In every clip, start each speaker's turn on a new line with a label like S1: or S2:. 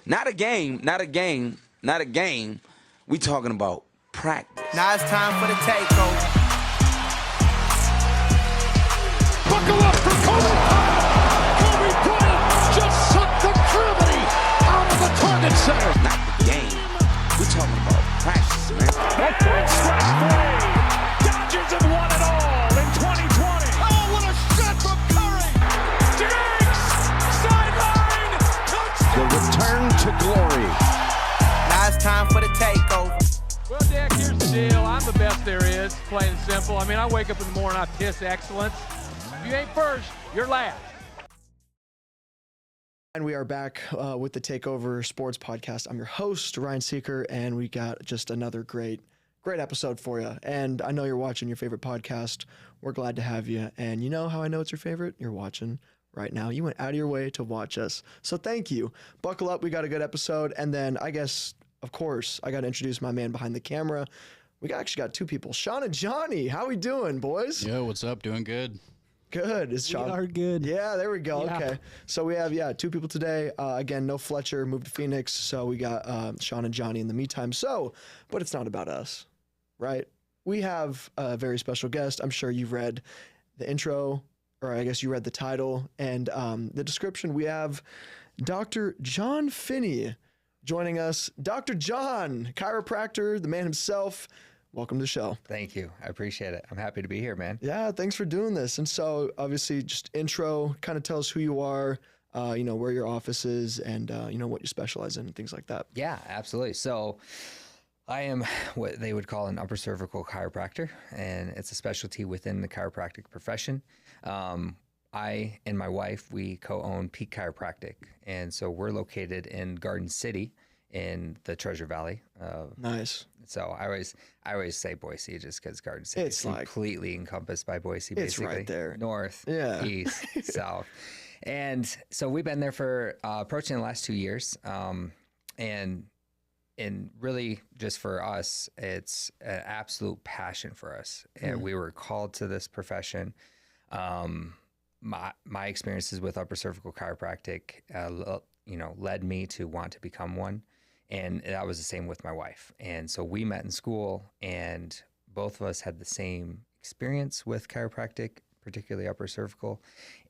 S1: Not a game. We talking about practice.
S2: Now it's time for the takeover.
S3: Buckle up for Kobe Bryant. Kobe Bryant just sucked the gravity out of the Target Center.
S1: Not the game. We talking about practice, man.
S3: That third strike three. Dodgers have won it all in 2020. Oh, what a shot from Curry. Diggs, sideline, touchdown.
S4: The return to glory.
S2: Now it's time for the takeover.
S5: Well, Dak, here's the deal. I'm the best there is, plain and simple. I mean, I wake up in the morning, I piss excellence. If you ain't first, you're last.
S6: And we are back with the Takeover Sports Podcast. I'm your host, Ryan Seeker, and we got just another great episode for you. And I know you're watching your favorite podcast. We're glad to have you. And you know how I know it's your favorite? You're watching right now. You went out of your way to watch us. So thank you. Buckle up. We got a good episode. And then I guess, of course, I got to introduce my man behind the camera. We actually got two people. Sean and Johnny. How we doing, boys?
S7: Yo, what's up? Doing good.
S6: Good. Is Sean?
S8: We are good.
S6: Yeah, there we go.
S8: Yeah.
S6: Okay. So we have, two people today. Again, no Fletcher, moved to Phoenix. So we got Sean and Johnny in the meantime. But it's not about us, right? We have a very special guest. I'm sure you've read the intro, or I guess you read the title and the description. We have Dr. John Finney joining us. Dr. John, chiropractor, the man himself. Welcome to the show.
S9: Thank you. I appreciate it. I'm happy to be here, man.
S6: Yeah, thanks for doing this. And so obviously just intro, kind of tell us who you are, where your office is and, what you specialize in and things like that.
S9: Yeah, absolutely. So I am what they would call an upper cervical chiropractor, and it's a specialty within the chiropractic profession. I and my wife, we co-own Peak Chiropractic. And so we're located in Garden City in the Treasure Valley.
S6: Nice.
S9: So I always say Boise just because Garden City is completely encompassed by Boise, basically.
S6: It's right there.
S9: North,
S6: yeah.
S9: east, south. And so we've been there for approaching the last 2 years. And really just for us, it's an absolute passion for us. And we were called to this profession. My experiences with upper cervical chiropractic, led me to want to become one. And that was the same with my wife. And so we met in school, and both of us had the same experience with chiropractic, particularly upper cervical.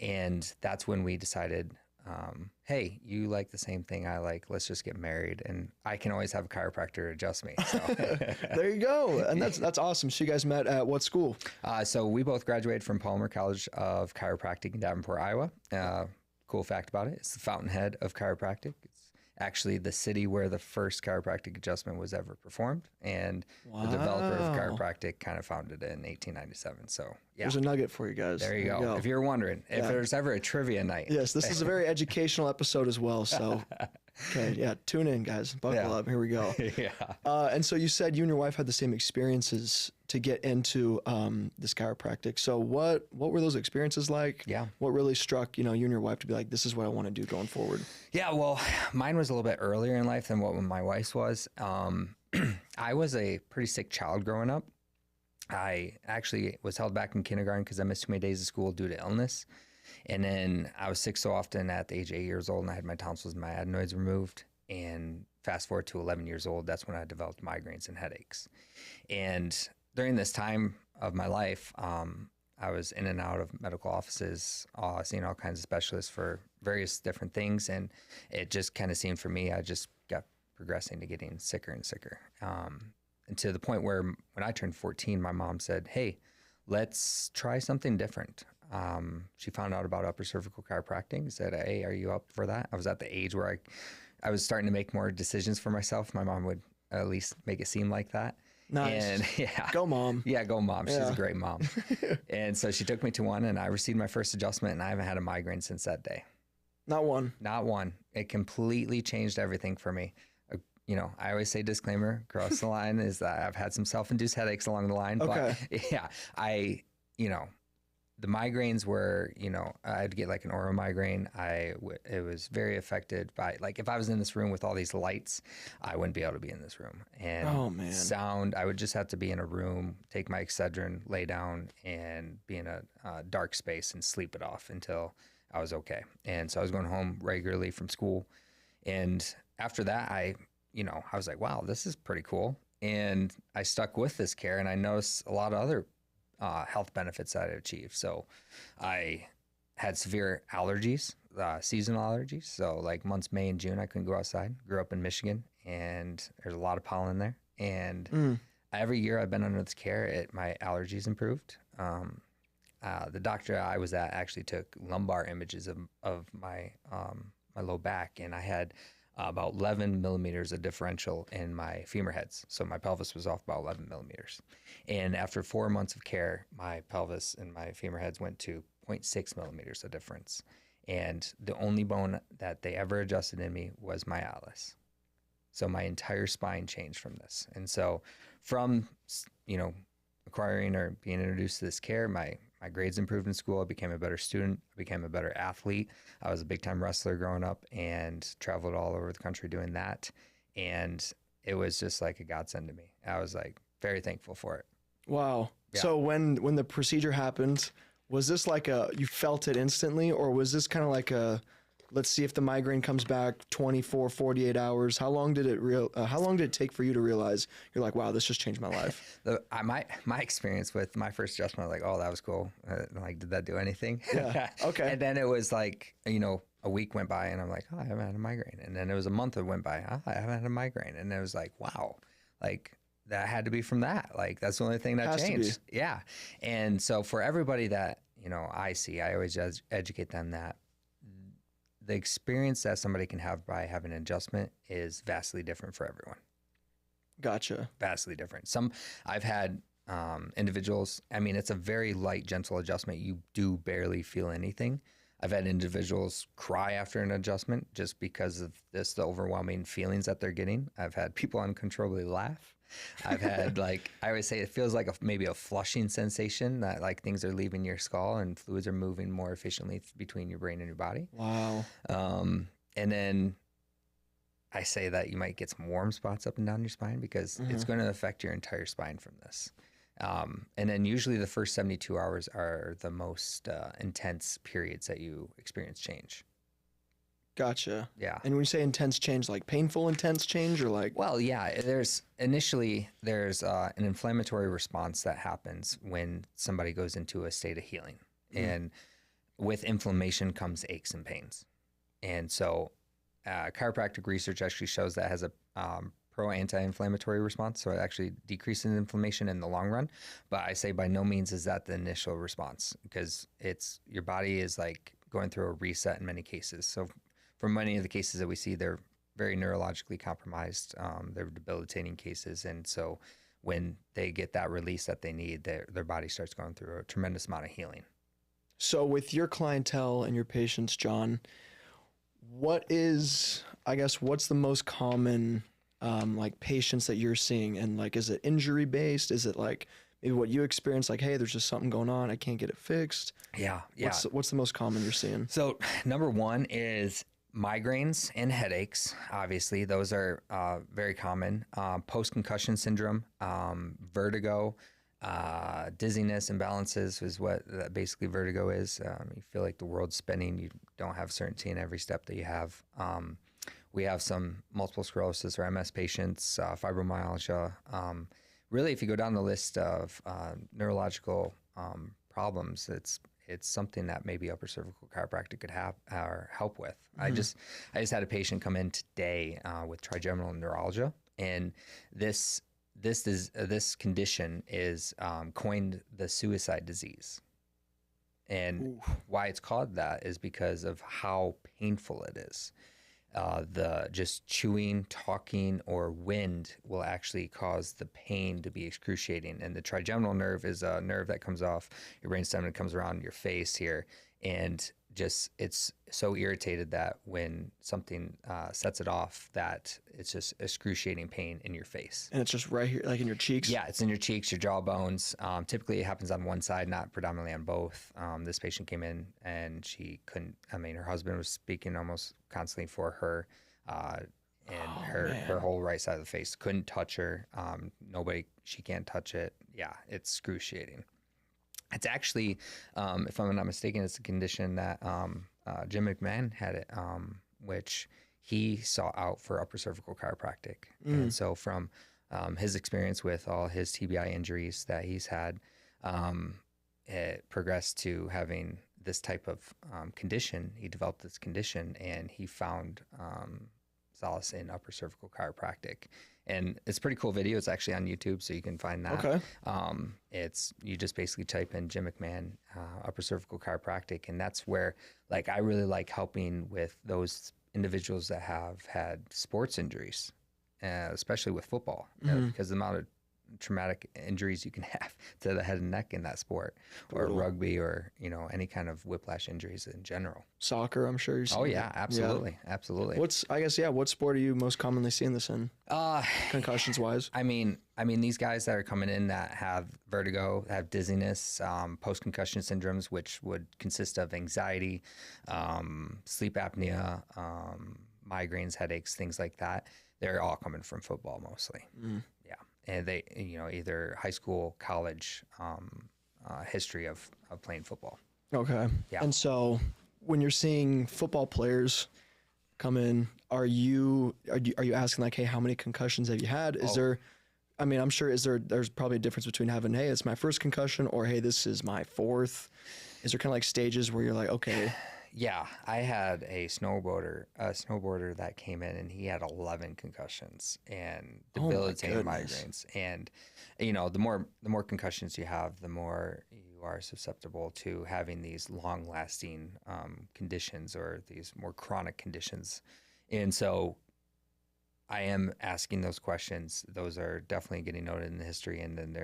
S9: And that's when we decided, hey, you like the same thing I like. Let's just get married. And I can always have a chiropractor adjust me. So.
S6: There you go. And that's awesome. So you guys met at what school?
S9: So we both graduated from Palmer College of Chiropractic in Davenport, Iowa. Cool fact about it, it's the fountainhead of chiropractic. It's actually the city where the first chiropractic adjustment was ever performed. And the developer of chiropractic kind of founded it in 1897. So yeah.
S6: There's a nugget for you guys.
S9: There you go. If you're wondering, if there's ever a trivia night.
S6: Yes, this is a very educational episode as well. So, okay, yeah, tune in, guys. Buckle up. Here we go.
S9: Yeah.
S6: And so you said you and your wife had the same experiences to get into this chiropractic. So what were those experiences like?
S9: Yeah.
S6: What really struck, you and your wife to be like, this is what I want to do going forward?
S9: Yeah, well, mine was a little bit earlier in life than what my wife's was. I was a pretty sick child growing up. I actually was held back in kindergarten because I missed too many days of school due to illness. And then I was sick so often at the age of 8 years old, and I had my tonsils and my adenoids removed. And fast forward to 11 years old, that's when I developed migraines and headaches. And during this time of my life, I was in and out of medical offices, seeing all kinds of specialists for various different things. And it just kind of seemed for me, I just got progressing to getting sicker and sicker. And to the point where when I turned 14, my mom said, hey, let's try something different. She found out about upper cervical chiropractic and said, hey, are you up for that? I was at the age where I was starting to make more decisions for myself. My mom would at least make it seem like that.
S6: Nice.
S9: And yeah.
S6: Go mom.
S9: Yeah, go mom. She's a great mom. And so she took me to one, and I received my first adjustment, and I haven't had a migraine since that day.
S6: Not one.
S9: Not one. It completely changed everything for me. I always say disclaimer, cross the line, is that I've had some self-induced headaches along the line.
S6: Okay.
S9: But yeah, the migraines were, I'd get like an oral migraine. It was very affected by, like, if I was in this room with all these lights, I wouldn't be able to be in this room. And sound, I would just have to be in a room, take my Excedrin, lay down, and be in a dark space and sleep it off until I was okay. And so I was going home regularly from school. And after that, I was like, wow, this is pretty cool. And I stuck with this care, and I noticed a lot of other health benefits that I achieved. So I had severe allergies, seasonal allergies. So like months May and June, I couldn't go outside. Grew up in Michigan, and there's a lot of pollen there. And every year I've been under this care, my allergies improved. The doctor I was at actually took lumbar images of my my low back, and I had about 11 millimeters of differential in my femur heads. So my pelvis was off about 11 millimeters. And after 4 months of care, my pelvis and my femur heads went to 0.6 millimeters of difference. And the only bone that they ever adjusted in me was my atlas. So my entire spine changed from this. And so from, acquiring or being introduced to this care, my grades improved in school. I became a better student. I became a better athlete. I was a big time wrestler growing up and traveled all over the country doing that. And it was just like a godsend to me. I was like very thankful for it.
S6: Wow.
S9: Yeah.
S6: So when the procedure happened, was this like you felt it instantly, or was this kind of like let's see if the migraine comes back 24, 48 hours? How long did it take for you to realize you're like, wow, this just changed my life?
S9: My experience with my first adjustment, like, oh, that was cool. Like, did that do anything?
S6: Yeah. Okay.
S9: And then it was like, a week went by and I'm like, oh, I haven't had a migraine. And then it was a month that went by, oh, I haven't had a migraine. And it was like, wow, like that had to be from that. Like, that's the only thing that changed. Yeah. And so for everybody that, I see, I always educate them that the experience that somebody can have by having an adjustment is vastly different for everyone.
S6: Gotcha.
S9: Vastly different. I've had individuals, it's a very light, gentle adjustment. You do barely feel anything. I've had individuals cry after an adjustment just because of the overwhelming feelings that they're getting. I've had people uncontrollably laugh. I've had I always say it feels like maybe a flushing sensation, that like things are leaving your skull and fluids are moving more efficiently between your brain and your body.
S6: Wow.
S9: And then I say that you might get some warm spots up and down your spine because it's going to affect your entire spine from this. And then usually the first 72 hours are the most intense periods that you experience change.
S6: Gotcha.
S9: Yeah.
S6: And when you say intense change, like painful intense change, or like?
S9: Well, yeah, there's an inflammatory response that happens when somebody goes into a state of healing. And with inflammation comes aches and pains. And so chiropractic research actually shows that has a pro-anti-inflammatory response. So it actually decreases inflammation in the long run. But I say by no means is that the initial response, because your body is like going through a reset in many cases. So for many of the cases that we see, they're very neurologically compromised. They're debilitating cases. And so when they get that release that they need, their body starts going through a tremendous amount of healing.
S6: So with your clientele and your patients, John, what's the most common patients that you're seeing? And like, is it injury based? Is it like maybe what you experience, like, hey, there's just something going on, I can't get it fixed?
S9: Yeah.
S6: What's the most common you're seeing?
S9: So number one is migraines and headaches. Obviously, those are very common. Post-concussion syndrome, vertigo, dizziness, imbalances is what basically vertigo is. You feel like the world's spinning. You don't have certainty in every step that you have. We have some multiple sclerosis or MS patients, fibromyalgia. Really, if you go down the list of neurological problems, it's something that maybe upper cervical chiropractic could have or help with. I just had a patient come in today with trigeminal neuralgia, and this condition is coined the suicide disease. And why it's called that is because of how painful it is. The just chewing, talking, or wind will actually cause the pain to be excruciating. And the trigeminal nerve is a nerve that comes off your brainstem and comes around your face here. And just it's so irritated that when something sets it off, that it's just excruciating pain in your face.
S6: And it's just right here, like in your cheeks?
S9: Yeah, it's in your cheeks, your jaw bones. Typically, it happens on one side, not predominantly on both. This patient came in and she couldn't, her husband was speaking almost constantly for her, and her whole right side of the face couldn't touch her. She can't touch it. Yeah, it's excruciating. It's actually, if I'm not mistaken, it's a condition that Jim McMahon had it, which he sought out for upper cervical chiropractic. And so from his experience with all his TBI injuries that he's had, it progressed to having this type of condition. He developed this condition, and he found solace in upper cervical chiropractic. And it's a pretty cool video. It's actually on YouTube, so you can find that.
S6: Okay.
S9: It's, you just basically type in Jim McMahon, upper cervical chiropractic, and that's where, like, I really like helping with those individuals that have had sports injuries, especially with football, because the amount of traumatic injuries you can have to the head and neck in that sport, or rugby, or any kind of whiplash injuries in general.
S6: Soccer, I'm sure you're seeing.
S9: Oh yeah, absolutely, absolutely.
S6: What sport are you most commonly seeing this in? Concussions wise.
S9: I mean, these guys that are coming in that have vertigo, have dizziness, post-concussion syndromes, which would consist of anxiety, sleep apnea, migraines, headaches, things like that. They're all coming from football mostly. Yeah. And they, either high school, college, history of playing football.
S6: Okay.
S9: Yeah.
S6: And so when you're seeing football players come in, are you asking like, hey, how many concussions have you had? Is there, I mean, I'm sure there's probably a difference between having, hey, it's my first concussion, or hey, this is my fourth. Is there kind of like stages where you're like, okay.
S9: Yeah, I had a snowboarder that came in, and he had 11 concussions and debilitating migraines. And the more concussions you have, the more you are susceptible to having these long-lasting conditions, or these more chronic conditions. And so I am asking those questions. Those are definitely getting noted in the history, and then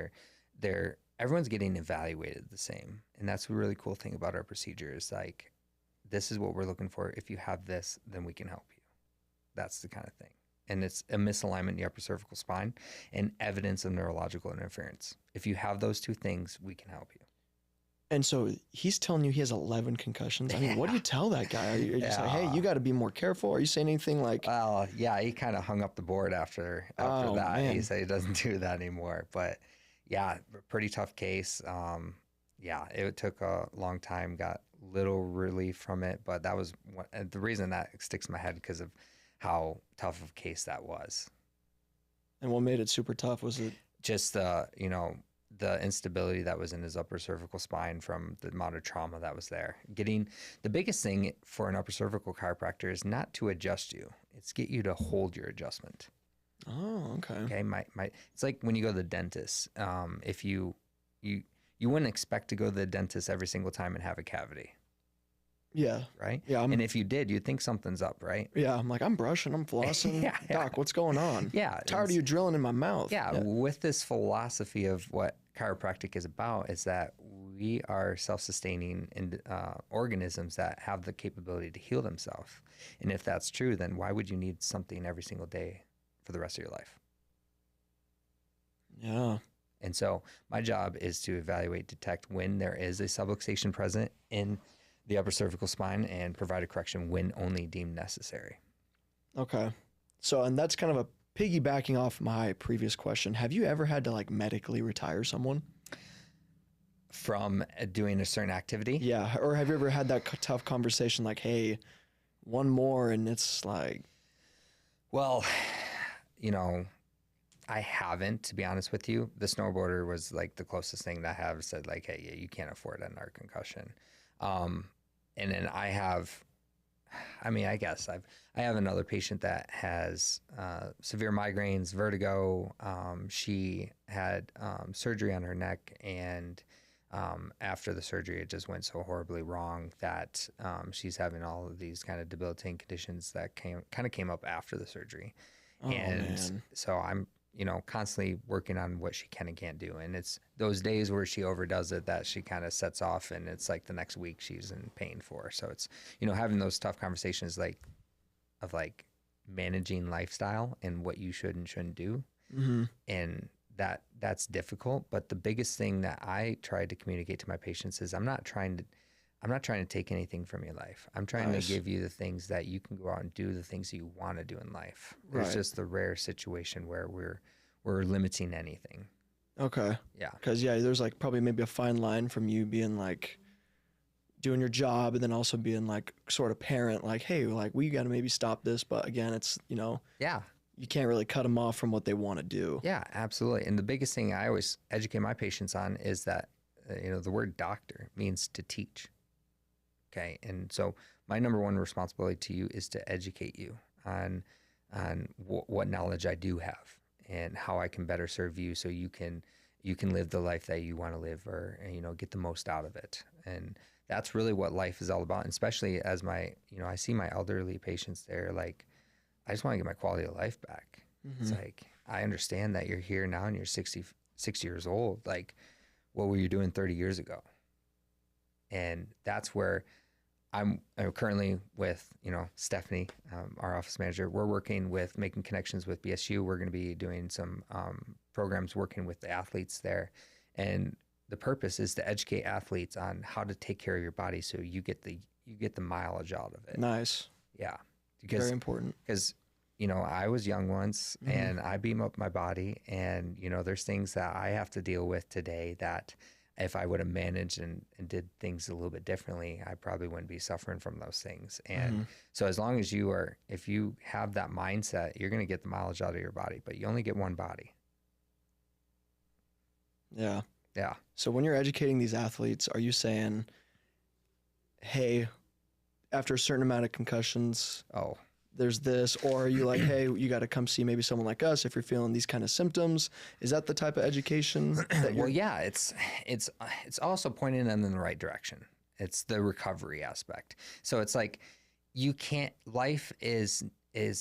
S9: everyone's getting evaluated the same. And that's a really cool thing about our procedure, is like, this is what we're looking for. If you have this, then we can help you. That's the kind of thing. And it's a misalignment in the upper cervical spine and evidence of neurological interference. If you have those two things, we can help you.
S6: And so he's telling you he has 11 concussions. I mean, what do you tell that guy? Are you just like, hey, you got to be more careful? Are you saying anything like?
S9: Well, yeah, he kind of hung up the board after that.
S6: Man.
S9: He said he doesn't do that anymore. But yeah, pretty tough case. Yeah, it took a long time. Got little relief from it, but that was the reason that sticks in my head, because of how tough of a case that was.
S6: And what made it super tough? Was it
S9: just the instability that was in his upper cervical spine from the amount of trauma that was there? The biggest thing for an upper cervical chiropractor is not to adjust you; it's get you to hold your adjustment.
S6: Oh, okay.
S9: Okay, it's like when you go to the dentist. If you wouldn't expect to go to the dentist every single time and have a cavity.
S6: Yeah.
S9: Right?
S6: Yeah.
S9: And if you did, you'd think something's up, right?
S6: Yeah. I'm like, I'm brushing, I'm flossing.
S9: Yeah.
S6: Doc, what's going on?
S9: Yeah.
S6: Tired of you drilling in my mouth.
S9: Yeah. With this philosophy of what chiropractic is about, is that we are self-sustaining organisms that have the capability to heal themselves. And if that's true, then why would you need something every single day for the rest of your life?
S6: Yeah.
S9: And so my job is to evaluate, detect when there is a subluxation present in the upper cervical spine, and provide a correction when only deemed necessary.
S6: Okay. So, and that's kind of a piggybacking off my previous question. Have you ever had to like medically retire someone?
S9: From doing a certain activity?
S6: Yeah. Or have you ever had that tough conversation like, hey, one more, and it's like...
S9: Well, I haven't, to be honest with you. The snowboarder was like the closest thing that I have said, like, hey, yeah, you can't afford another concussion. And then I have another patient that has severe migraines, vertigo. She had surgery on her neck, and after the surgery, it just went so horribly wrong that she's having all of these kind of debilitating conditions that came up after the surgery.
S6: Oh, man.
S9: So I'm constantly working on what she can and can't do. And it's those days where she overdoes it that she kind of sets off, and it's like the next week she's in pain for. So it's, having those tough conversations of managing lifestyle and what you should and shouldn't do.
S6: Mm-hmm.
S9: And that's difficult. But the biggest thing that I try to communicate to my patients is I'm not trying to take anything from your life. I'm trying to give you the things that you can go out and do the things that you want to do in life. There's just the rare situation where we're limiting anything.
S6: Okay.
S9: Yeah.
S6: Because, there's like probably maybe a fine line from you being like doing your job and then also being like sort of parent, like, hey, like we got to maybe stop this. But again, it's,
S9: Yeah.
S6: you can't really cut them off from what they want to do.
S9: Yeah, absolutely. And the biggest thing I always educate my patients on is that, the word doctor means to teach. Okay. And so my number one responsibility to you is to educate you on what knowledge I do have and how I can better serve you so you can live the life that you want to live, or, get the most out of it. And that's really what life is all about. And especially as I see my elderly patients, they're like, I just want to get my quality of life back.
S6: Mm-hmm.
S9: It's like, I understand that you're here now and you're 60 years old. Like, what were you doing 30 years ago? And that's where I'm currently with, Stephanie, our office manager. We're working with making connections with BSU. We're going to be doing some programs working with the athletes there. And the purpose is to educate athletes on how to take care of your body so you get the mileage out of it.
S6: Nice.
S9: Yeah.
S6: Very important.
S9: Because, I was young once and I beat up my body, and, there's things that I have to deal with today that if I would have managed and did things a little bit differently, I probably wouldn't be suffering from those things. And so as long as if you have that mindset, you're going to get the mileage out of your body, but you only get one body.
S6: Yeah.
S9: Yeah.
S6: So when you're educating these athletes, are you saying, hey, after a certain amount of concussions, there's this, or are you like, hey, you got to come see maybe someone like us if you're feeling these kind of symptoms? Is that the type of education that you're...
S9: Well, yeah, it's also pointing them in the right direction. It's the recovery aspect. So it's like, life is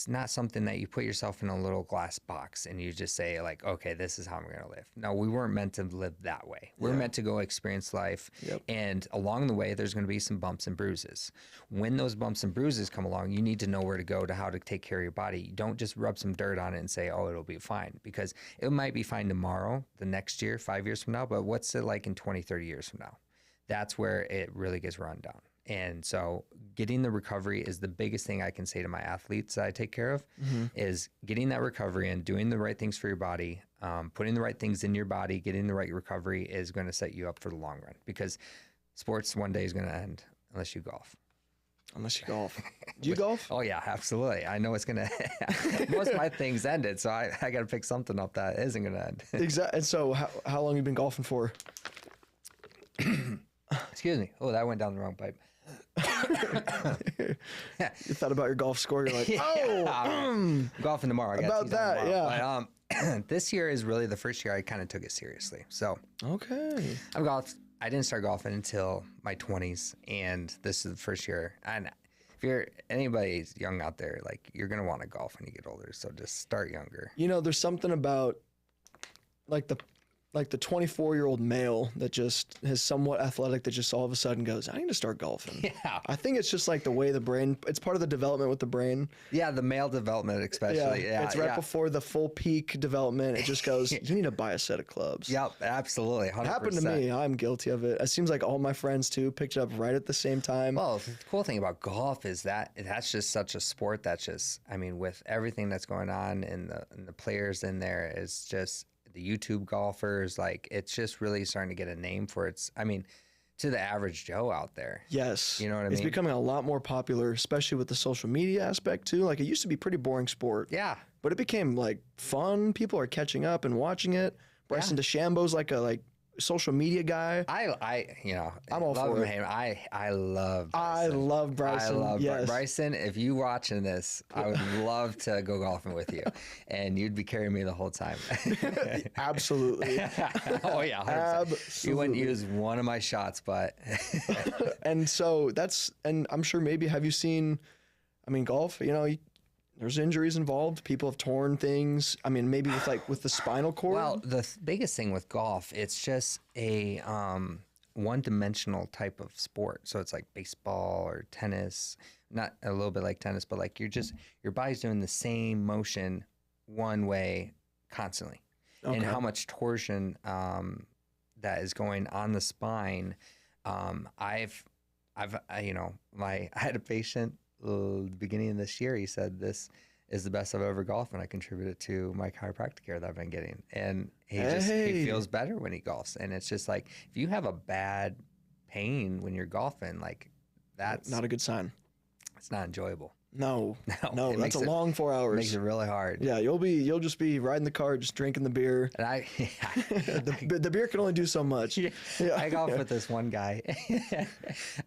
S9: not something that you put yourself in a little glass box and you just say like, okay, this is how I'm going to live. No, we weren't meant to live that way. We're meant to go experience life.
S6: Yep.
S9: And along the way, there's going to be some bumps and bruises. When those bumps and bruises come along, you need to know where to go to how to take care of your body. You don't just rub some dirt on it and say, oh, it'll be fine, because it might be fine tomorrow, the next year, 5 years from now, but what's it like in 20, 30 years from now? That's where it really gets run down. And so getting the recovery is the biggest thing I can say to my athletes that I take care of, is getting that recovery and doing the right things for your body, putting the right things in your body, getting the right recovery is going to set you up for the long run, because sports one day is going to end unless you golf.
S6: Unless you golf. Do you golf?
S9: Oh, yeah, absolutely. I know it's going to most of my things ended, so I got to pick something up that isn't going to end.
S6: Exactly. And so how long have you been golfing for?
S9: Excuse me. Oh, that went down the wrong pipe.
S6: You thought about your golf score. You're like,
S9: golfing tomorrow. I got
S6: about
S9: tees
S6: that,
S9: on tomorrow.
S6: yeah.
S9: But, this year is really the first year I kind of took it seriously. So
S6: okay.
S9: I didn't start golfing until my 20s, and this is the first year. And if anybody's young out there, like, you're gonna want to golf when you get older. So just start younger.
S6: There's something about like the 24-year-old male that just is somewhat athletic that just all of a sudden goes, I need to start golfing.
S9: Yeah.
S6: I think it's just like the way the brain, it's part of the development with the brain.
S9: Yeah, the male development especially. Yeah,
S6: it's right before the full peak development. It just goes, you need to buy a set of clubs.
S9: Yep, absolutely. 100%.
S6: It happened to me. I'm guilty of it. It seems like all my friends too picked it up right at the same time.
S9: Well, the cool thing about golf is that's just such a sport that's just, with everything that's going on and the players in there, is just the YouTube golfers, like, it's just really starting to get a name for to the average Joe out there.
S6: Yes.
S9: You know what I mean?
S6: It's becoming a lot more popular, especially with the social media aspect too. Like, it used to be pretty boring sport.
S9: Yeah.
S6: But it became like fun. People are catching up and watching it. Bryson DeChambeau's like a social media guy.
S9: I'm
S6: all for it.
S9: I love Bryson.
S6: I love Bryson. Yes.
S9: Bryson. If you watching this, I would love to go golfing with you, and you'd be carrying me the whole time.
S6: Absolutely.
S9: Oh yeah, 100%.
S6: Absolutely.
S9: You wouldn't use one of my shots, but
S6: and so and I'm sure maybe have you seen? Golf. There's injuries involved. People have torn things. Maybe with the spinal cord.
S9: Well, the biggest thing with golf, it's just a one-dimensional type of sport. So it's like baseball or tennis, not a little bit like tennis, but like your body's doing the same motion one way constantly. Okay. And how much torsion that is going on the spine. I had a patient the beginning of this year. He said, this is the best I've ever golfed, and I contributed to my chiropractic care that I've been getting. And he feels better when he golfs. And it's just like, if you have a bad pain when you're golfing, like that's
S6: Not a good sign.
S9: it's not enjoyable.
S6: No,
S9: it
S6: that's
S9: makes
S6: a
S9: it-
S6: long 4 hours.
S9: Makes it really hard.
S6: Yeah, you'll just be riding the car, just drinking the beer.
S9: And I
S6: The beer can only do so much. Yeah.
S9: I golf with this one guy.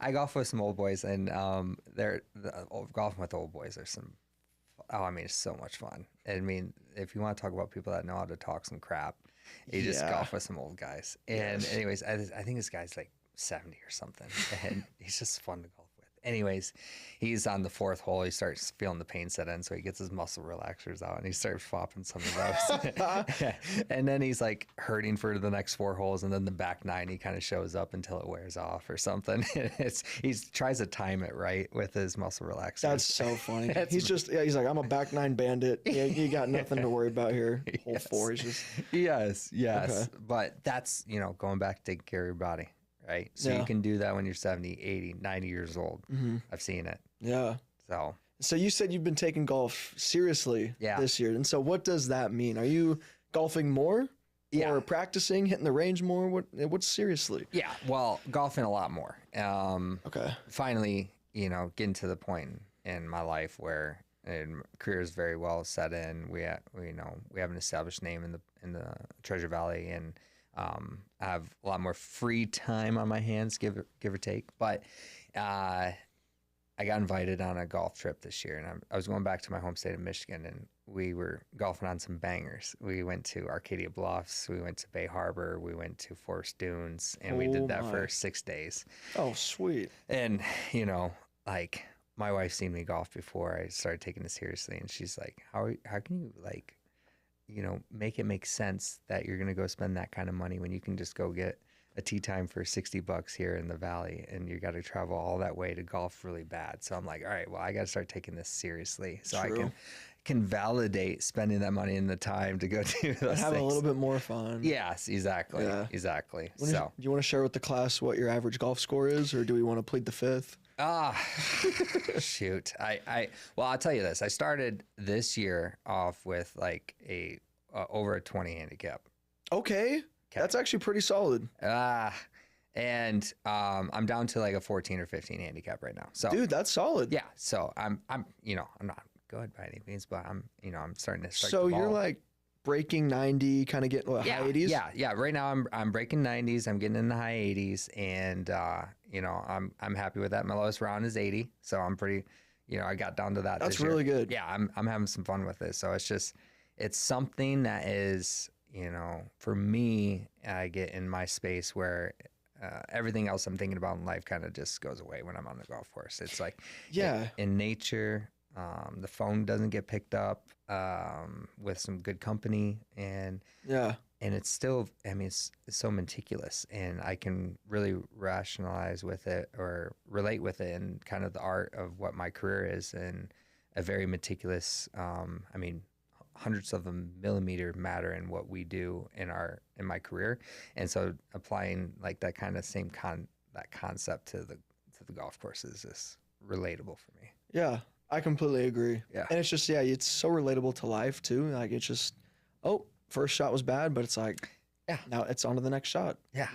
S9: I golf with some old boys, and golfing with old boys are some. Oh, I mean, it's so much fun. I mean, if you want to talk about people that know how to talk some crap, you just
S6: Yeah.
S9: golf with some old guys. And
S6: Yes.
S9: anyways, I think this guy's like 70 or something, and he's just fun to golf with. Anyways, he's on the 4th hole. He starts feeling the pain set in, so he gets his muscle relaxers out and he starts flopping some of those. And then he's like hurting for the next 4 holes, and then the back 9 he kind of shows up until it wears off or something. He tries to time it right with his muscle relaxers.
S6: That's so funny. He's like, I'm a back 9 bandit. Yeah, you got nothing to worry about here. Hole 4, he's just
S9: Yes.
S6: Okay.
S9: But that's, going back to taking care of your body, right? So
S6: Yeah.
S9: you can do that when you're 70, 80, 90 years old.
S6: Mm-hmm.
S9: I've seen it.
S6: yeah.
S9: So
S6: You said you've been taking golf seriously
S9: Yeah.
S6: this year, and so what does that mean? Are you golfing more?
S9: Yeah.
S6: Or practicing, hitting the range more? What's seriously?
S9: yeah, well, golfing a lot more.
S6: Okay.
S9: Finally, getting to the point in my life where career is very well set in. We have an established name in the Treasure Valley, and I have a lot more free time on my hands, give or take. But I got invited on a golf trip this year, and I was going back to my home state of Michigan, and we were golfing on some bangers. We went to Arcadia Bluffs, we went to Bay Harbor, we went to Forest Dunes, and we did that
S6: my.
S9: for 6 days.
S6: Oh, sweet.
S9: And, like my wife's seen me golf before I started taking it seriously, and she's like, how can you make it make sense that you're going to go spend that kind of money when you can just go get a tee time for $60 here in the Valley, and you got to travel all that way to golf really bad. So I'm like, all right, well, I got to start taking this seriously so
S6: True.
S9: I can validate spending that money and the time to go do those
S6: Have
S9: things.
S6: a little bit more fun.
S9: Yes, exactly.
S6: Yeah.
S9: Exactly.
S6: Do
S9: So,
S6: you want to share with the class what your average golf score is, or do we want to plead the fifth?
S9: shoot. Well, I'll tell you this. I started this year off with like over a 20 handicap.
S6: Okay. That's actually pretty solid.
S9: And I'm down to like a 14 or 15 handicap right now. So,
S6: Dude, that's solid.
S9: yeah. So I'm not good by any means, but I'm starting to strike
S6: So
S9: the ball.
S6: you're like breaking 90, kind of getting high 80s?
S9: Yeah. Right now I'm breaking 90s. I'm getting in the high 80s, and I'm happy with that. My lowest round is 80, so I'm pretty. I got down to that.
S6: That's
S9: this year.
S6: really good.
S9: Yeah, I'm having some fun with it. So it's something that is, for me, I get in my space where everything else I'm thinking about in life kind of just goes away when I'm on the golf course. It's like,
S6: Yeah.
S9: in nature, the phone doesn't get picked up with some good company, and
S6: Yeah.
S9: it's still, it's so meticulous, and I can really rationalize with it or relate with it in kind of the art of what my career is, and a very meticulous, hundreds of a millimeter matter in what we do in my career. And so applying like that kind of same that concept to the golf course is just relatable for me.
S6: Yeah. I completely agree.
S9: Yeah.
S6: And it's just, it's so relatable to life too. Like it's just, first shot was bad, but it's like,
S9: Yeah.
S6: now it's on to the next shot.
S9: Yeah.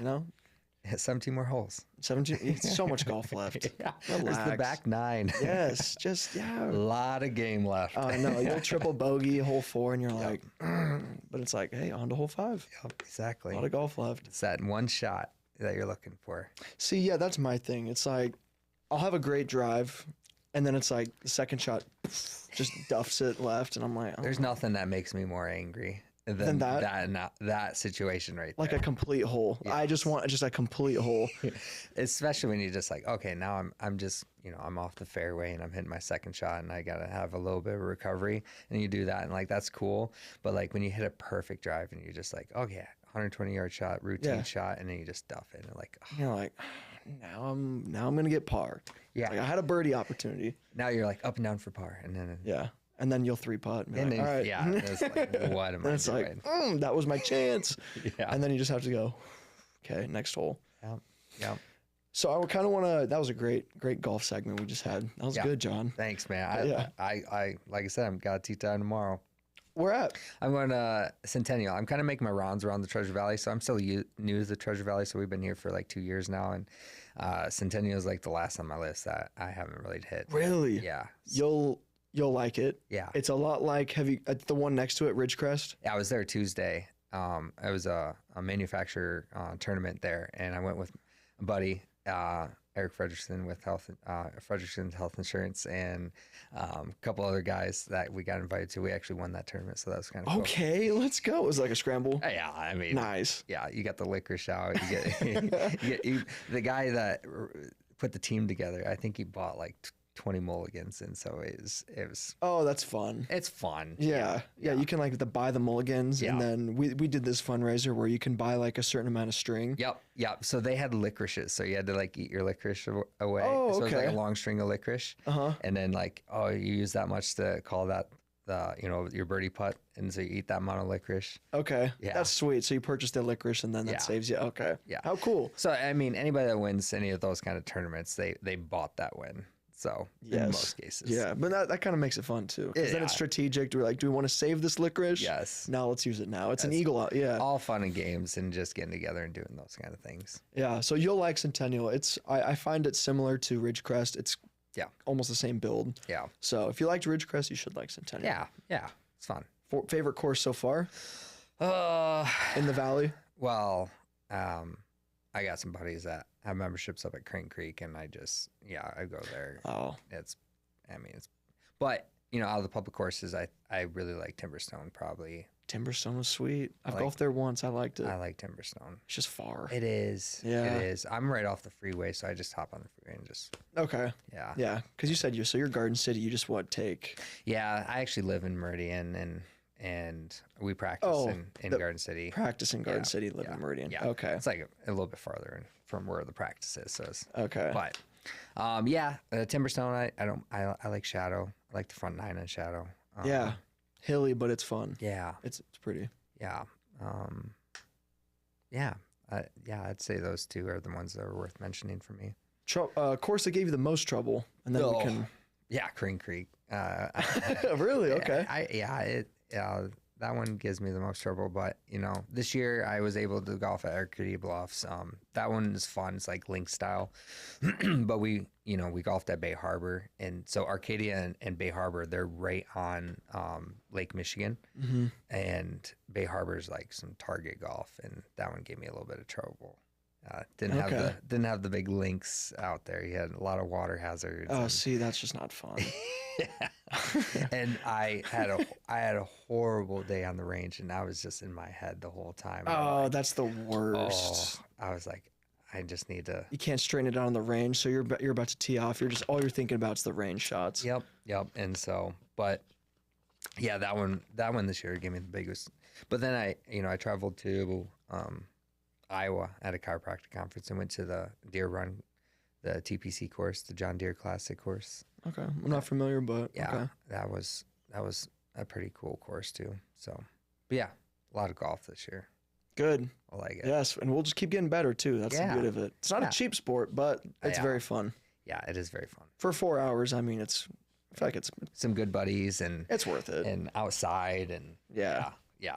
S9: 17 more holes.
S6: 17, so much golf left.
S9: Yeah.
S6: Relax.
S9: There's the back 9.
S6: Yes. Just,
S9: A lot of game left.
S6: no, you'll triple bogey hole 4 and you're like, but it's like, hey, on to hole 5.
S9: Yep, exactly.
S6: A lot of golf left.
S9: It's that one shot that you're looking for.
S6: See, yeah, that's my thing. It's like, I'll have a great drive, and then it's like the second shot just duffs it left, and I'm like,
S9: There's nothing that makes me more angry than that situation right
S6: like
S9: there.
S6: a complete hole. I just want just a complete hole.
S9: Especially when you're just like, okay, now I'm just, I'm off the fairway and I'm hitting my second shot and I got to have a little bit of recovery, and you do that and like, that's cool. But like when you hit a perfect drive and you're just like, oh yeah, 120-yard shot, routine shot, and then you just duff it and like,
S6: You're like, now I'm gonna get par.
S9: Yeah.
S6: Like I had a birdie opportunity.
S9: now you're like up and down for par, and then
S6: Yeah. And then you'll 3-putt. And be
S9: and
S6: like,
S9: then,
S6: all right.
S9: yeah, it's like, what am I
S6: And it's
S9: doing?
S6: like, that was my chance.
S9: Yeah.
S6: And then you just have to go, okay, next hole.
S9: Yeah.
S6: So I kind of want to. That was a great golf segment we just had. That was
S9: Yeah.
S6: good, John.
S9: Thanks, man. I like I said, I'm got a tee time tomorrow.
S6: Where at?
S9: I'm going to Centennial. I'm kind of making my rounds around the Treasure Valley, so I'm still new to the Treasure Valley. So we've been here for like 2 years now, and Centennial is like the last on my list that I haven't really hit.
S6: Really?
S9: Yeah.
S6: You'll like it.
S9: Yeah.
S6: It's a lot like, have you, the one next to it, Ridgecrest?
S9: Yeah, I was there Tuesday. It was a manufacturer tournament there, and I went with a buddy, Eric Fredrickson with Fredrickson's Health Insurance, and a couple other guys that we got invited to. We actually won that tournament, so that was kind of cool.
S6: Okay, let's go. It was like a scramble.
S9: Yeah, I mean,
S6: Nice.
S9: Yeah, you got the licorice out. You get, the guy that put the team together. I think he bought like 20 mulligans, and so it was.
S6: Oh, that's fun.
S9: It's fun.
S6: Yeah. You can like buy the mulligans,
S9: Yeah.
S6: and then we did this fundraiser where you can buy like a certain amount of string.
S9: Yep. So they had licorices, so you had to like eat your licorice away.
S6: Oh,
S9: So it was like
S6: okay.
S9: a long string of licorice. And then like, you use that much to call that your birdie putt, and so you eat that amount of licorice.
S6: Okay.
S9: Yeah.
S6: That's sweet. So you purchase the licorice, and then that
S9: Yeah.
S6: saves you. Okay.
S9: Yeah.
S6: How cool.
S9: So I mean, anybody that wins any of those kind of tournaments, they bought that win. So in most cases.
S6: Yeah, but that kind of makes it fun too. Because then it's
S9: Yeah.
S6: strategic. We're like, do we want to save this licorice?
S9: Yes.
S6: Now let's use it now. It's an eagle out. Yeah.
S9: All fun and games and just getting together and doing those kind of things.
S6: Yeah. So you'll like Centennial. I find it similar to Ridgecrest. It's
S9: Yeah.
S6: almost the same build.
S9: Yeah.
S6: So if you liked Ridgecrest, you should like Centennial.
S9: Yeah. It's fun.
S6: Favorite course so far in the valley?
S9: Well, I got some buddies that have memberships up at Crane Creek, and I go there.
S6: Oh,
S9: But out of the public courses, I really like Timberstone. Probably
S6: Timberstone was sweet. I've
S9: like-
S6: golfed there once. I liked it.
S9: I like Timberstone.
S6: It's just far.
S9: It is.
S6: Yeah.
S9: It is. I'm right off the freeway, so I just hop on the freeway and just
S6: Okay.
S9: yeah.
S6: Yeah, because you said you're Garden City. You just take.
S9: Yeah, I actually live in Meridian, and we practice in Garden City.
S6: Practice in Garden
S9: Yeah,
S6: City, live
S9: yeah,
S6: in Meridian.
S9: Yeah.
S6: Okay.
S9: It's like a little bit farther from where the practice is. So it's,
S6: Okay.
S9: But Timberstone, I like Shadow. I like the front nine on Shadow.
S6: Yeah. Hilly, but it's fun.
S9: Yeah.
S6: It's pretty.
S9: Yeah. I'd say those two are the ones that are worth mentioning for me.
S6: Course that gave you the most trouble, and then we can.
S9: Yeah, Crane Creek.
S6: Really? Okay.
S9: That one gives me the most trouble. But this year I was able to golf at Arcadia Bluffs. That one is fun. It's like link style, but we golfed at Bay Harbor, and so Arcadia and Bay Harbor, they're right on Lake Michigan, and Bay Harbor is like some target golf, and that one gave me a little bit of trouble. Didn't have the big links out there. You had a lot of water hazards.
S6: Oh, see, that's just not fun.
S9: And I had a horrible day on the range, and I was just in my head the whole time.
S6: Oh, that's the worst.
S9: I was like, I just need to.
S6: You can't straighten it out on the range, so you're about to tee off. All you're thinking about is the range shots.
S9: Yep. And so, but yeah, that one this year gave me the biggest. But then I traveled to Iowa at a chiropractic conference and went to the Deer Run, the TPC course, the John Deere Classic course.
S6: Okay, I'm not familiar, but
S9: Yeah,
S6: okay.
S9: that was a pretty cool course too. So, but yeah, a lot of golf this year.
S6: Good.
S9: I like it.
S6: Yes, and we'll just keep getting better too. That's the
S9: Yeah.
S6: beauty of it. It's not
S9: Yeah.
S6: a cheap sport, but it's
S9: Yeah.
S6: very fun.
S9: Yeah, it is very fun.
S6: For 4 hours, I mean, I feel like it's
S9: Some good buddies and
S6: worth it.
S9: and outside and
S6: Yeah.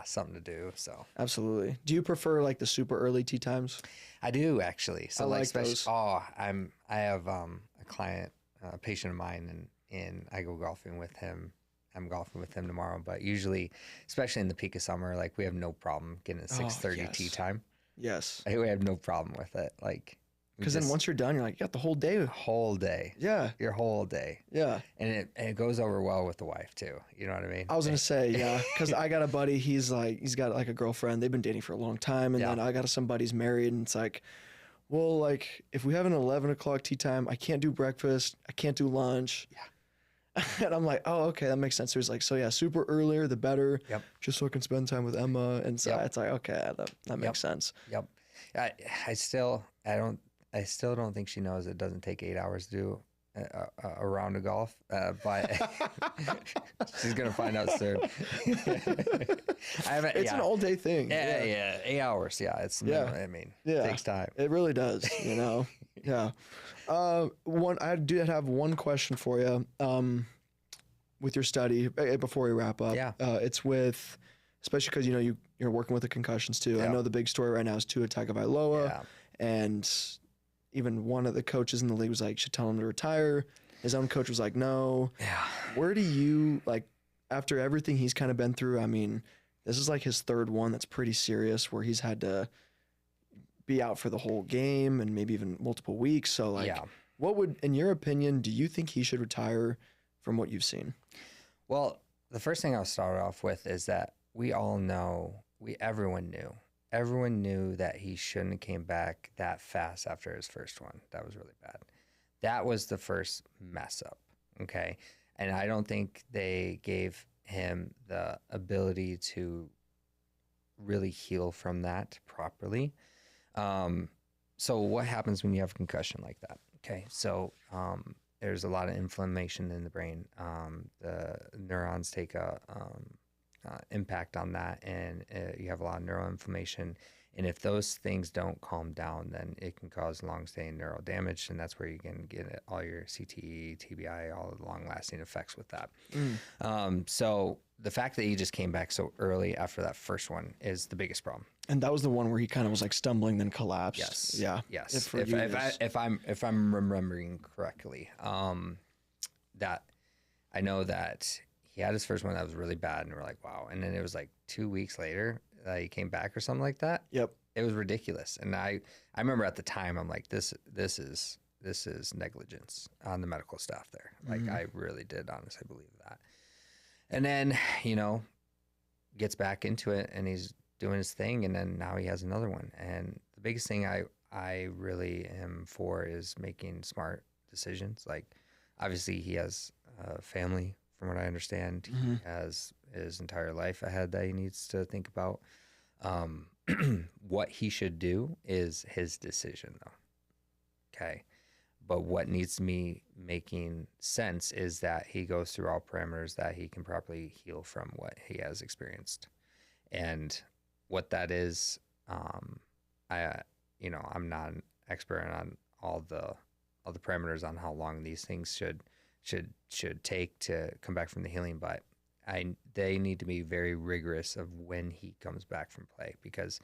S9: something to do. So
S6: Absolutely. Do you prefer like the super early tee times?
S9: I do actually. So
S6: I like those.
S9: I have a client, a patient of mine, and I go golfing with him. I'm golfing with him tomorrow, but usually, especially in the peak of summer, like we have no problem getting a 6:30 tee
S6: yes.
S9: time.
S6: Yes.
S9: We have no problem with it. Like
S6: Because then once you're done, you're like, you got the whole day.
S9: whole day,
S6: Yeah.
S9: your whole day,
S6: Yeah.
S9: and it goes over well with the wife too. You know what I mean?
S6: I was going to say, yeah, because I got a buddy, he's got like a girlfriend. They've been dating for a long time. And
S9: Yeah.
S6: then I got somebody's married, and it's like, well, like if we have an 11 o'clock tea time, I can't do breakfast. I can't do lunch. Yeah. And I'm like, oh, okay, that makes sense. So he's like, so yeah, super earlier, the better.
S9: Yep.
S6: Just so I can spend time with Emma. And so
S9: Yep.
S6: it's like, okay, that makes sense.
S9: Yep. I still don't think she knows it doesn't take 8 hours to do a round of golf, but she's gonna find out soon.
S6: It's an all day thing.
S9: Yeah, 8 hours. Yeah, it's I mean,
S6: Yeah.
S9: it takes time.
S6: It really does, Yeah. I did have one question for you. with your study before we wrap up.
S9: Yeah.
S6: It's with, especially because you're working with the concussions too. I
S9: Yeah.
S6: know the big story right now is Tua Tagovailoa,
S9: Yeah.
S6: and even one of the coaches in the league was like, should tell him to retire. His own coach was like, no.
S9: Yeah.
S6: Where do you, like, after everything he's kind of been through, I mean, this is like his third one that's pretty serious where he's had to be out for the whole game and maybe even multiple weeks. So, like,
S9: Yeah.
S6: what would, in your opinion, do you think he should retire from what you've seen?
S9: Well, the first thing I'll start off with is that we all know, everyone knew that he shouldn't have came back that fast after his first one. That was really bad. That was the first mess up, okay? And I don't think they gave him the ability to really heal from that properly. So what happens when you have a concussion like that? Okay, so there's a lot of inflammation in the brain. The neurons take a impact on that, and you have a lot of neural inflammation. And if those things don't calm down, then it can cause long-staying neural damage, and that's where you can get all your CTE, TBI, all the long-lasting effects with that. So the fact that he just came back so early after that first one is the biggest problem.
S6: And that was the one where he kind of was like stumbling, then collapsed.
S9: Yes.
S6: Yeah.
S9: Yes.
S6: For
S9: If I'm remembering correctly, that I know that he had his first one that was really bad, and we're like, wow. And then it was like 2 weeks later that he came back or something like that.
S6: Yep.
S9: It was ridiculous. And I remember at the time, I'm like, this is negligence on the medical staff there. Like, I really did honestly believe that. And then, gets back into it, and he's doing his thing, and then now he has another one. And the biggest thing I really am for is making smart decisions. Like, obviously he has a family, from what I understand. He has his entire life ahead that he needs to think about. What he should do is his decision, though. Okay. But what needs to be making sense is that he goes through all parameters that he can properly heal from what he has experienced. And what that is, I'm not an expert on all the parameters on how long these things should take to come back from the healing, but they need to be very rigorous of when he comes back from play, because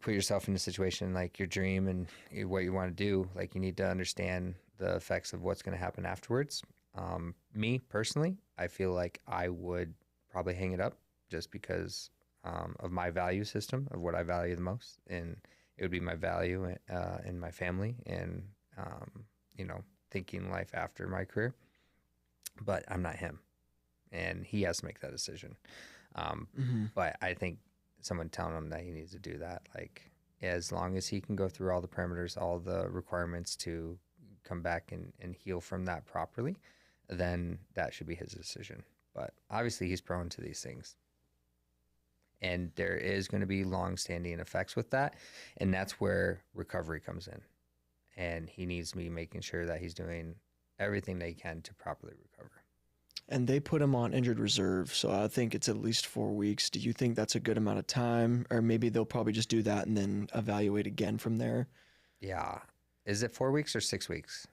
S9: put yourself in a situation like your dream and what you want to do. Like, you need to understand the effects of what's going to happen afterwards. Me personally, I feel like I would probably hang it up just because of my value system of what I value the most, and it would be my value in my family and thinking life after my career. But I'm not him, and he has to make that decision. But I think someone telling him that he needs to do that, like, as long as he can go through all the parameters, all the requirements to come back and heal from that properly, then that should be his decision. But obviously he's prone to these things, and there is going to be long-standing effects with that, and that's where recovery comes in. And he needs to be making sure that he's doing everything that he can to properly recover.
S6: And they put him on injured reserve, so I think it's at least 4 weeks. Do you think that's a good amount of time? Or maybe they'll probably just do that and then evaluate again from there?
S9: Yeah. Is it 4 weeks or 6 weeks?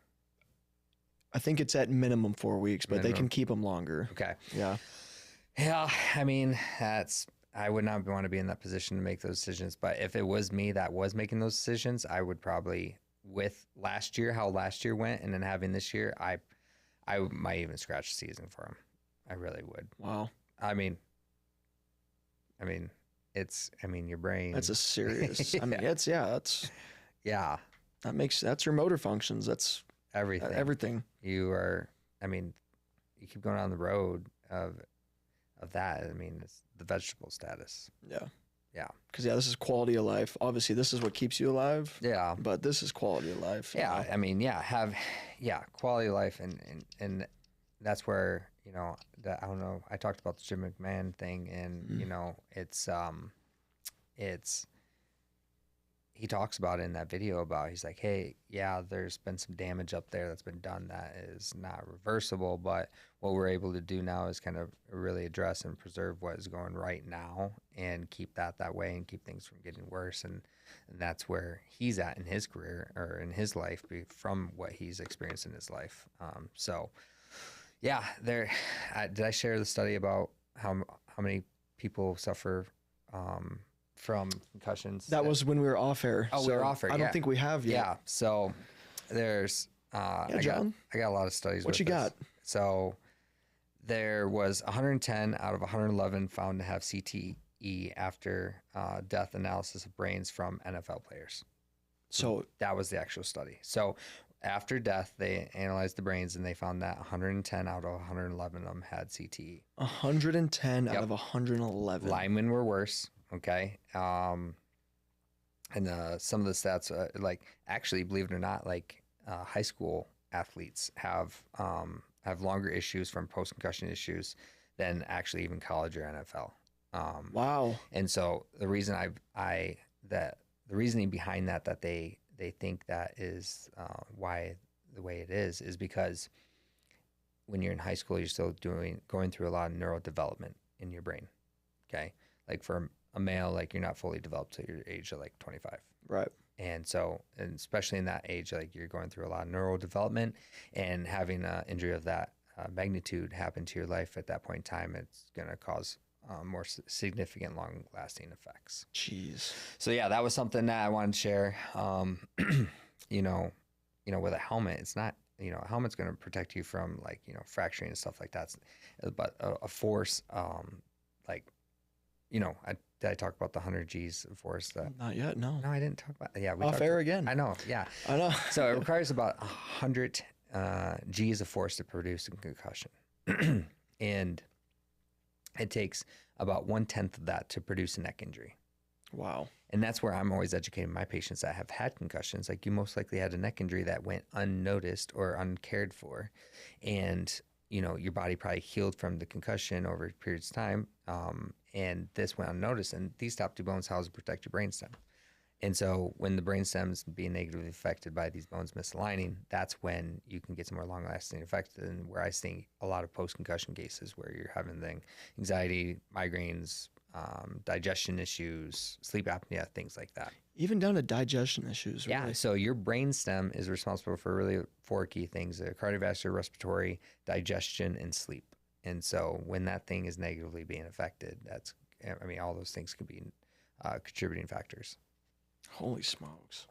S6: I think it's at minimum 4 weeks, but they can keep him longer.
S9: Okay.
S6: Yeah.
S9: Yeah, I would not want to be in that position to make those decisions. But if it was me that was making those decisions, I would probably, with how last year went, and then having this year, I might even scratch the season for him. I really would.
S6: Wow.
S9: I mean, your brain.
S6: That's a serious.
S9: Yeah.
S6: That's your motor functions. That's
S9: Everything.
S6: everything.
S9: You keep going on the road of that. It's the vegetable status.
S6: Yeah.
S9: Yeah.
S6: Because this is quality of life. Obviously, this is what keeps you alive.
S9: Yeah.
S6: But this is quality of life.
S9: Yeah. Quality of life, and that's where, I don't know. I talked about the Jim McMahon thing, and it's he talks about it in that video about, he's like, hey, yeah, there's been some damage up there that's been done that is not reversible, but what we're able to do now is kind of really address and preserve what is going right now and keep that way and keep things from getting worse. And that's where he's at in his career or in his life from what he's experienced in his life. So Yeah, there. Did I share the study about how many people suffer from concussions?
S6: That was when we were off air.
S9: Oh, we were off air.
S6: I don't think we have yet.
S9: Yeah. So there's.
S6: John?
S9: I got a lot of studies.
S6: What
S9: with
S6: you
S9: this.
S6: got?
S9: So there was 110 out of 111 found to have CTE after death analysis of brains from NFL players.
S6: So
S9: That was the actual study. So after death, they analyzed the brains and they found that 110 out of 111 of them had CTE.
S6: 110 out
S9: Yep.
S6: of 111.
S9: Linemen were worse. Okay. And some of the stats, like actually, believe it or not, like high school athletes have longer issues from post-concussion issues than actually even college or NFL.
S6: Wow.
S9: And so the reason the reasoning behind that they think that is why the way it is because when you're in high school, you're still going through a lot of neurodevelopment in your brain. Okay. Like for a male, like you're not fully developed till your age of like 25.
S6: Right.
S9: And so, and especially in that age, like you're going through a lot of neurodevelopment, and having an injury of that magnitude happen to your life at that point in time, it's going to cause more significant, long-lasting effects.
S6: Jeez.
S9: So yeah, that was something that I wanted to share. You know, with a helmet, it's not, a helmet's going to protect you from like, fracturing and stuff like that. But a force, did I talk about the 100 G's of force?
S6: Not yet, no.
S9: No, I didn't talk about. Yeah, we
S6: Off
S9: talked
S6: air again.
S9: I know. Yeah,
S6: I know.
S9: So it requires about 100 G's of force to produce a concussion, and it takes about 1/10 of that to produce a neck injury.
S6: Wow.
S9: And that's where I'm always educating my patients that have had concussions. Like, you most likely had a neck injury that went unnoticed or uncared for, and your body probably healed from the concussion over periods of time. And this went unnoticed. And these top two bones house and protect your brainstem. And so when the brainstem's being negatively affected by these bones misaligning, that's when you can get some more long-lasting effects. And where I see a lot of post-concussion cases where you're having anxiety, migraines, digestion issues, sleep apnea, things like that.
S6: Even down to digestion issues. Really.
S9: Yeah, so your brainstem is responsible for really 4 key things: cardiovascular, respiratory, digestion, and sleep. And so when that thing is negatively being affected, all those things can be contributing factors.
S6: Holy smokes.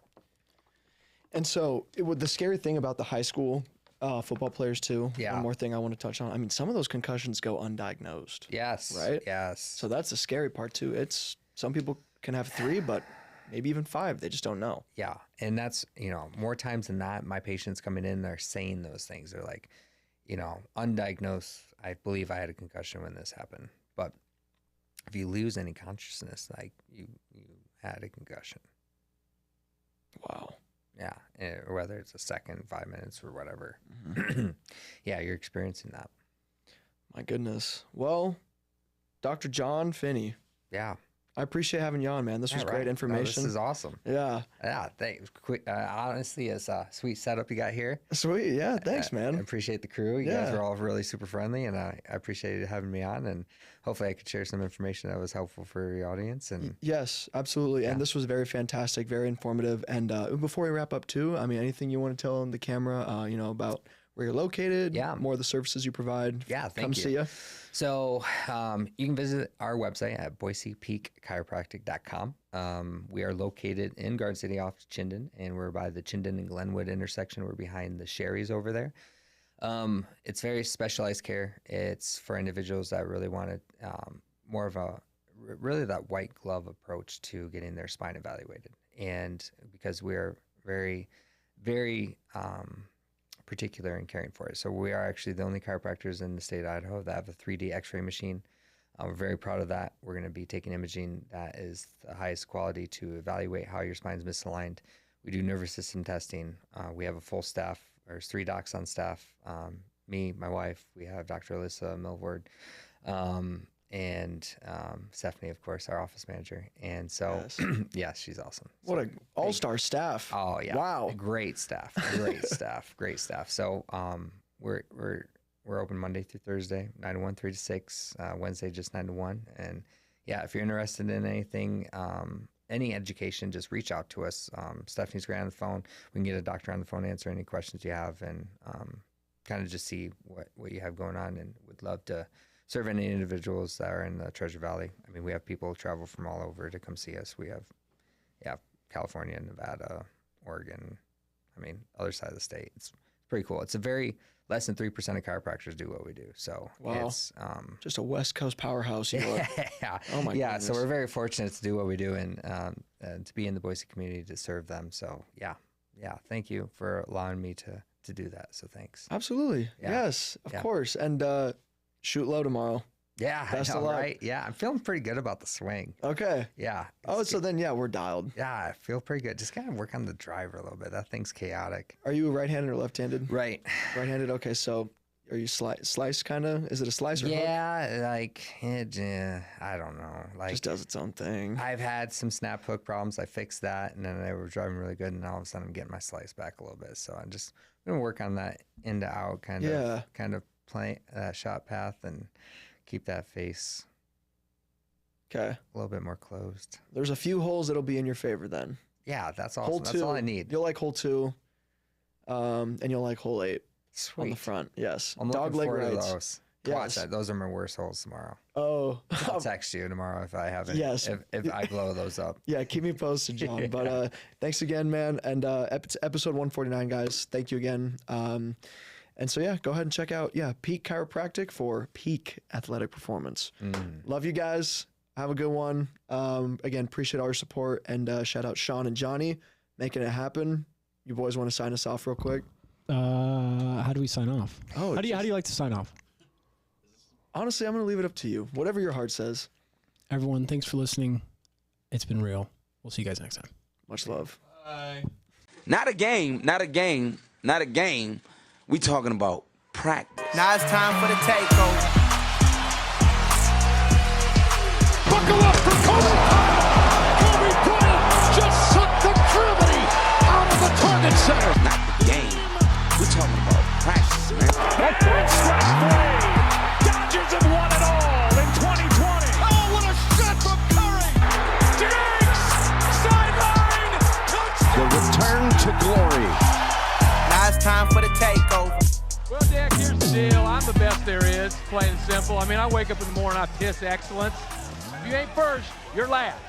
S6: And so the scary thing about the high school football players too,
S9: Yeah.
S6: one more thing I want to touch on. Some of those concussions go undiagnosed.
S9: Yes.
S6: Right?
S9: Yes.
S6: So that's the scary part too. Some people can have 3, but maybe even 5. They just don't know.
S9: Yeah. And that's, more times than not, my patients coming in, they're saying those things. They're like, undiagnosed, I believe I had a concussion when this happened. But if you lose any consciousness, like you had a concussion.
S6: Wow.
S9: Yeah. Whether it's a second, 5 minutes, or whatever.
S6: Mm-hmm.
S9: Yeah, you're experiencing that.
S6: My goodness. Well, Dr. John Finney,
S9: Yeah.
S6: I appreciate having you on, man. This was
S9: Yeah,
S6: great
S9: right.
S6: information.
S9: No, this is awesome.
S6: Yeah.
S9: Yeah, thanks. Honestly, it's a sweet setup you got here.
S6: Sweet. Yeah. Thanks,
S9: I
S6: man.
S9: appreciate the crew. You guys
S6: Yeah.
S9: are all really super friendly, and I appreciate having me on. And hopefully, I could share some information that was helpful for your audience. And
S6: Yes, absolutely.
S9: Yeah.
S6: And this was very fantastic, very informative. And before we wrap up too, anything you want to tell on the camera, about where you're located,
S9: Yeah.
S6: more of the services you provide.
S9: Yeah, thank
S6: Come
S9: you.
S6: see you.
S9: So you can visit our website at BoisePeakChiropractic.com. We are located in Garden City off Chinden, and we're by the Chinden and Glenwood intersection. We're behind the Sherry's over there. It's very specialized care. It's for individuals that really want more of really that white glove approach to getting their spine evaluated. And because we're very, very particular in caring for it. So we are actually the only chiropractors in the state of Idaho that have a 3D x-ray machine. We're very proud of that. We're going to be taking imaging that is the highest quality to evaluate how your spine's misaligned. We do nervous system testing. We have a full staff. There's 3 docs on staff. Me, my wife, we have Dr. Alyssa Milward, and Stephanie, of course, our office manager. And so,
S6: Yes.
S9: yes, she's awesome.
S6: What an all-star staff.
S9: Oh yeah!
S6: Wow.
S9: Great staff. Great staff. Great staff. So we're open Monday through Thursday, 9 to 1, 3 to 6. Wednesday just 9 to 1. And yeah, if you're interested in anything, any education, just reach out to us. Stephanie's great on the phone. We can get a doctor on the phone, answer any questions you have, and kind of just see what you have going on, and would love to serve any individuals that are in the Treasure Valley. I mean, we have people travel from all over to come see us. We have, California, Nevada, Oregon. I mean, other side of the state. It's pretty cool. It's a very less than 3% of chiropractors do what we do. So it's
S6: just a West Coast powerhouse. You are.
S9: Yeah.
S6: Oh my
S9: yeah.
S6: goodness.
S9: So we're very fortunate to do what we do and to be in the Boise community to serve them. So yeah. Thank you for allowing me to do that. So thanks.
S6: Absolutely.
S9: Yeah.
S6: Yes, of course. And shoot low tomorrow.
S9: Yeah.
S6: Best
S9: I know,
S6: of luck.
S9: right? Yeah. I'm feeling pretty good about the swing.
S6: Okay.
S9: Yeah.
S6: Oh, so then we're dialed.
S9: Yeah, I feel pretty good. Just kind of work on the driver a little bit. That thing's chaotic.
S6: Are you right-handed or left-handed?
S9: Right.
S6: Right-handed. Okay, so are you slice kind of? Is it a slice or hook?
S9: Yeah, like I don't know. Like
S6: Just does its own thing.
S9: I've had some snap hook problems. I fixed that, and then they were driving really good. And all of a sudden, I'm getting my slice back a little bit. So I'm just gonna work on that in to out kind of play that shot path and keep that face
S6: Okay.
S9: a little bit more closed.
S6: There's a few holes that'll be in your favor then.
S9: Yeah, that's awesome.
S6: Hole
S9: That's
S6: 2,
S9: all I need.
S6: You'll like hole 2, and you'll like hole 8
S9: Sweet.
S6: on the front. Yes.
S9: I'm
S6: Dog
S9: looking
S6: leg
S9: forward to
S6: rights.
S9: those.
S6: Yes.
S9: Watch that. Those are my worst holes tomorrow.
S6: Oh.
S9: I'll text you tomorrow if I haven't.
S6: Yes.
S9: If I blow those up.
S6: Yeah, keep me posted, John. But thanks again, man. And episode 149, guys. Thank you again. And so, go ahead and check out, Peak Chiropractic for peak athletic performance. Love you guys. Have a good one. Again, appreciate all your support. And shout out Sean and Johnny making it happen. You boys want to sign us off real quick?
S7: How do we sign off?
S6: Oh,
S7: how do you like to sign off?
S6: Honestly, I'm going to leave it up to you. Whatever your heart says.
S7: Everyone, thanks for listening. It's been real. We'll see you guys next time.
S6: Much love.
S7: Bye.
S1: Not a game. We talking about practice.
S2: Now it's time for the takeover.
S3: Buckle up for Kobe. Kobe Bryant just sucked the gravity out of the target center.
S1: Not the game. We talking about practice, man.
S3: That third strike play. Dodgers have won it all in 2020. Oh, what a shot from Curry. Diggs, sideline, touchdown.
S4: The return to glory.
S2: Now it's time for the takeover.
S5: Well, Dick, here's the deal. I'm the best there is, plain and simple. I mean, I wake up in the morning, I piss excellence. If you ain't first, you're last.